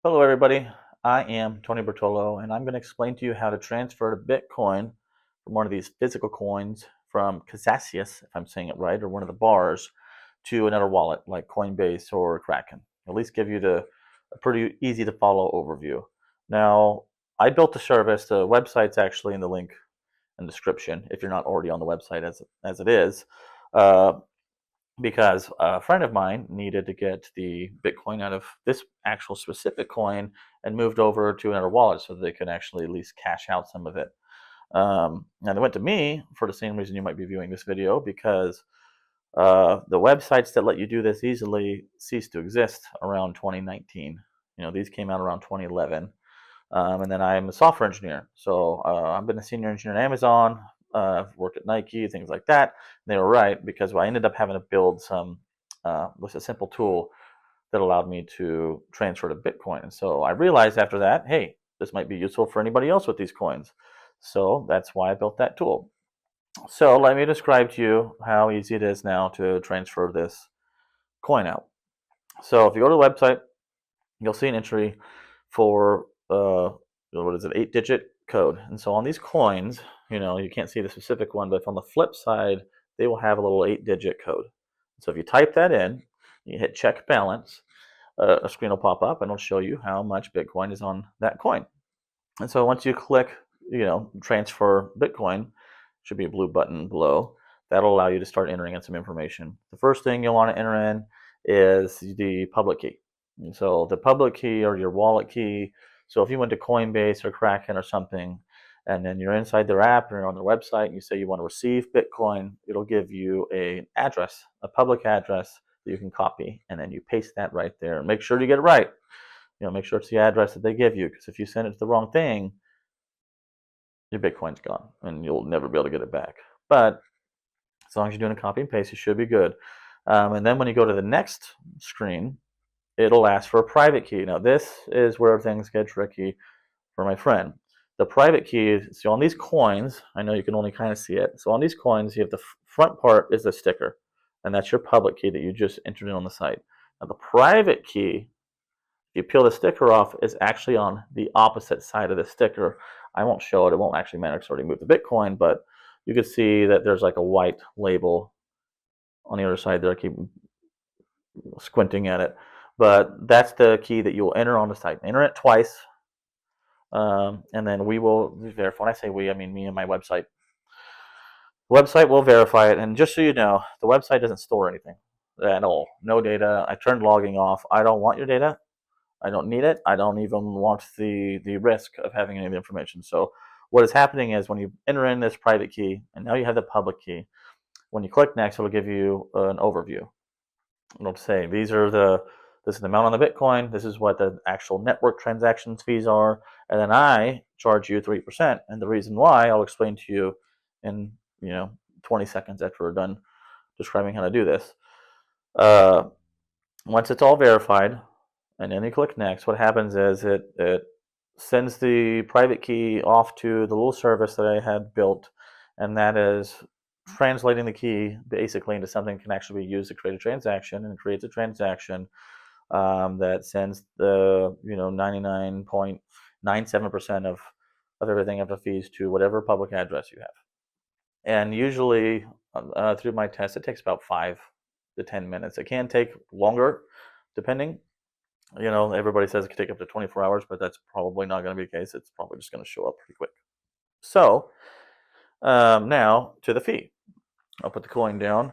Hello everybody, I am Tony Bertolo and I'm going to explain to you how to transfer to Bitcoin from one of these physical coins from Casascius, if I'm saying it right, or one of the bars, to another wallet like Coinbase or Kraken. At least give you a pretty easy to follow overview. Now, I built the service. The website's actually in the link in the description if you're not already on the website as it is. Uh, because a friend of mine needed to get the Bitcoin out of this actual specific coin and moved over to another wallet so that they could actually at least cash out some of it. And they went to me for the same reason you might be viewing this video, because the websites that let you do this easily ceased to exist around 2019. These came out around 2011. And then I'm a software engineer. So I've been a senior engineer at Amazon. I've worked at Nike, things like that. And they were right, because I ended up having to build with a simple tool that allowed me to transfer to Bitcoin. And so I realized after that, hey, this might be useful for anybody else with these coins. So that's why I built that tool. So let me describe to you how easy it is now to transfer this coin out. So if you go to the website, you'll see an entry for what is it, 8-digit code. And so on these coins, you can't see the specific one, but on the flip side, they will have a little 8-digit code. So if you type that in, you hit check balance, a screen will pop up and it'll show you how much Bitcoin is on that coin. And so once you click, transfer Bitcoin, should be a blue button below. That'll allow you to start entering in some information. The first thing you'll want to enter in is the public key. And so the public key or your wallet key. So if you went to Coinbase or Kraken or something, and then you're inside their app or you're on their website and you say you want to receive Bitcoin, it'll give you an address, a public address that you can copy, and then you paste that right there. Make sure you get it right. Make sure it's the address that they give you, because if you send it to the wrong thing, your Bitcoin's gone and you'll never be able to get it back. But as long as you're doing a copy and paste, you should be good. And then when you go to the next screen, it'll ask for a private key. Now this is where things get tricky for my friend. The private key, so on these coins, I know you can only kind of see it. So on these coins, you have the front part is the sticker, and that's your public key that you just entered in on the site. Now the private key, if you peel the sticker off, is actually on the opposite side of the sticker. I won't show it. It won't actually matter because I already moved the Bitcoin, but you can see that there's like a white label on the other side there. I keep squinting at it. But that's the key that you'll enter on the site. Enter it twice, and then we will verify. When I say we, I mean me and my website. The website will verify it, and just so you know, the website doesn't store anything at all. No data. I turned logging off. I don't want your data. I don't need it. I don't even want the risk of having any of the information. So what is happening is when you enter in this private key, and now you have the public key, when you click next, it'll give you an overview. It'll say this is the amount on the Bitcoin, this is what the actual network transactions fees are, and then I charge you 3%. And the reason why, I'll explain to you in 20 seconds after we're done describing how to do this. Once it's all verified, and then you click next, what happens is it sends the private key off to the little service that I had built, and that is translating the key basically into something that can actually be used to create a transaction, and it creates a transaction that sends the 99.97% of everything of the fees to whatever public address you have. And usually through my test, it takes about 5 to 10 minutes. It can take longer depending. Everybody says it could take up to 24 hours, but that's probably not going to be the case. It's probably just going to show up pretty quick. So now to the fee. I'll put the coin down.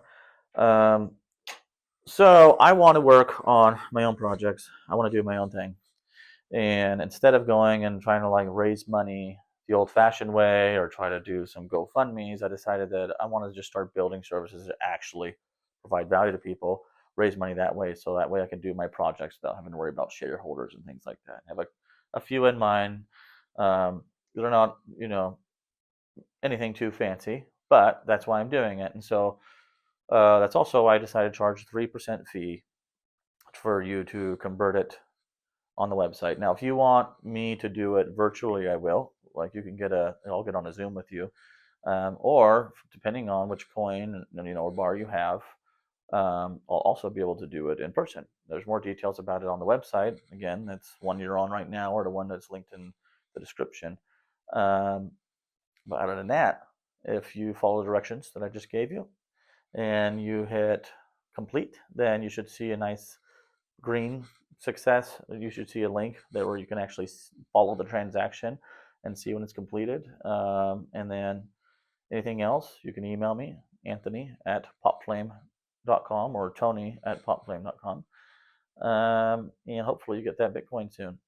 So I want to work on my own projects. I want to do my own thing. And instead of going and trying to raise money the old-fashioned way or try to do some GoFundMes, I decided that I want to just start building services that actually provide value to people, raise money that way, so that way I can do my projects without having to worry about shareholders and things like that. I have a few in mind. They're not, anything too fancy, but that's why I'm doing it. And so that's also why I decided to charge a 3% fee for you to convert it on the website. Now, if you want me to do it virtually, I will. You can I'll get on a Zoom with you, or depending on which coin or bar you have, I'll also be able to do it in person. There's more details about it on the website. Again, that's one you're on right now, or the one that's linked in the description. Um, but other than that, if you follow the directions that I just gave you and you hit complete, then you should see a nice green success. You should see a link there where you can actually follow the transaction and see when it's completed. And then anything else, you can email me, Anthony@popflame.com or Tony@popflame.com. And hopefully you get that Bitcoin soon.